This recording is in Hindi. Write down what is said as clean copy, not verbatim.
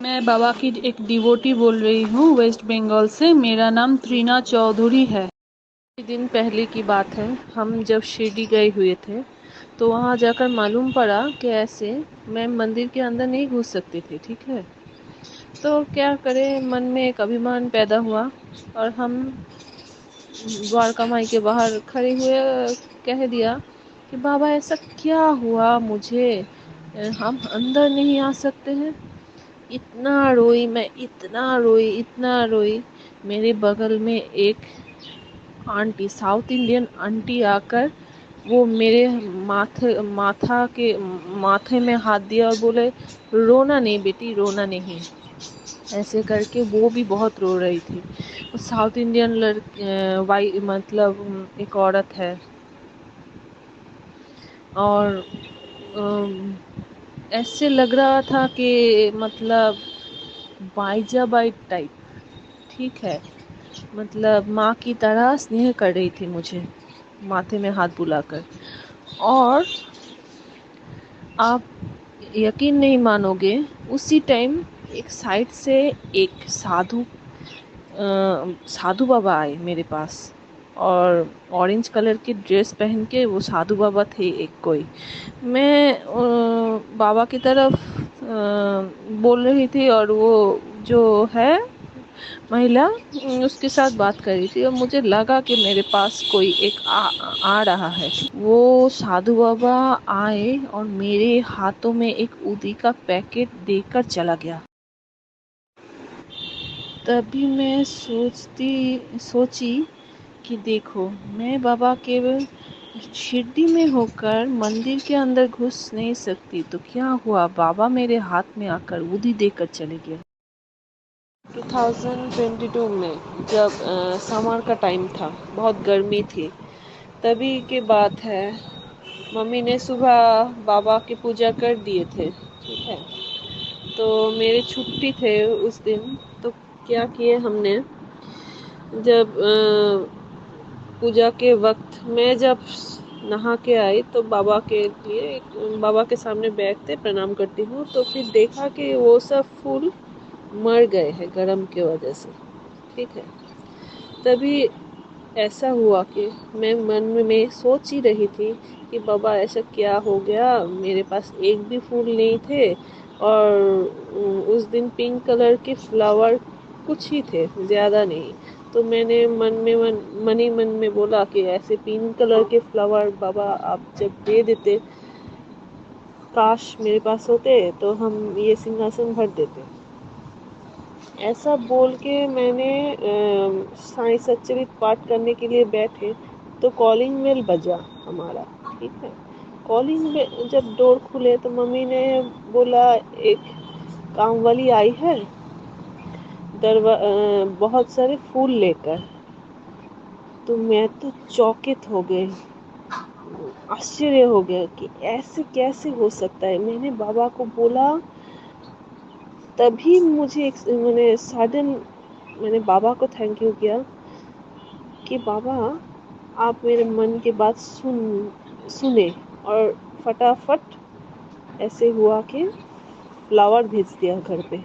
मैं बाबा की एक डिवोटी बोल रही हूँ वेस्ट बंगाल से। मेरा नाम त्रिना चौधरी है। कुछ दिन पहले की बात है, हम जब शिरडी गए हुए थे तो वहाँ जाकर मालूम पड़ा कि ऐसे मैं मंदिर के अंदर नहीं घुस सकती थी। ठीक है, तो क्या करें, मन में एक अभिमान पैदा हुआ और हम द्वारका माई के बाहर खड़े हुए कह दिया कि बाबा ऐसा क्या हुआ मुझे, हम अंदर नहीं आ सकते हैं। इतना रोई मैं, इतना रोई, इतना रोई। मेरे बगल में एक आंटी, साउथ इंडियन आंटी आकर वो मेरे माथे में हाथ दिया और बोले रोना नहीं बेटी, रोना नहीं। ऐसे करके वो भी बहुत रो रही थी। वो साउथ इंडियन वाई मतलब एक औरत है और ऐसे लग रहा था कि मतलब बाइजा बाई टाइप। ठीक है, मतलब माँ की तरह स्नेह कर रही थी मुझे, माथे में हाथ बुलाकर। और आप यकीन नहीं मानोगे, उसी टाइम एक साइड से एक साधु बाबा आए मेरे पास और ऑरेंज कलर की ड्रेस पहन के वो साधु बाबा थे एक कोई। मैं बाबा की तरफ बोल रही थी और वो जो है महिला उसके साथ बात कर रही थी और मुझे लगा कि मेरे पास कोई एक आ रहा है। वो साधु बाबा आए और मेरे हाथों में एक ऊदी का पैकेट देकर चला गया। तभी मैं सोची कि देखो, मैं बाबा केवल शिरडी में होकर मंदिर के अंदर घुस नहीं सकती तो क्या हुआ, बाबा मेरे हाथ में आकर ऊदी देकर चले गए। 2022 में जब समर का टाइम था, बहुत गर्मी थी, तभी की बात है। मम्मी ने सुबह बाबा की पूजा कर दिए थे। ठीक है, तो मेरे छुट्टी थे उस दिन, तो क्या किए हमने, जब पूजा के वक्त मैं जब नहा के आई तो बाबा के लिए, बाबा के सामने बैठते प्रणाम करती हूँ, तो फिर देखा कि वो सब फूल मर गए हैं गरम की वजह से। ठीक है, तभी ऐसा हुआ कि मैं मन में सोच ही रही थी कि बाबा ऐसा क्या हो गया, मेरे पास एक भी फूल नहीं थे। और उस दिन पिंक कलर के फ्लावर कुछ ही थे, ज़्यादा नहीं। तो मैंने मन ही मन में बोला कि ऐसे पिंक कलर के फ्लावर बाबा आप जब दे देते, काश मेरे पास होते तो हम ये सिंहासन भर देते। ऐसा बोल के मैंने साईं सच्चरित पाठ करने के लिए बैठे तो कॉलिंग बेल बजा हमारा। ठीक है, कॉलिंग बेल जब डोर खुले तो मम्मी ने बोला एक काम वाली आई है बहुत सारे फूल लेकर। तो मैं तो चौकित हो गई, आश्चर्य हो गया कि ऐसे कैसे हो सकता है। मैंने बाबा को बोला, तभी मुझे मैंने सडन मैंने बाबा को थैंक यू किया कि बाबा आप मेरे मन की बात सुने और फटाफट ऐसे हुआ कि फ्लावर भेज दिया घर पे।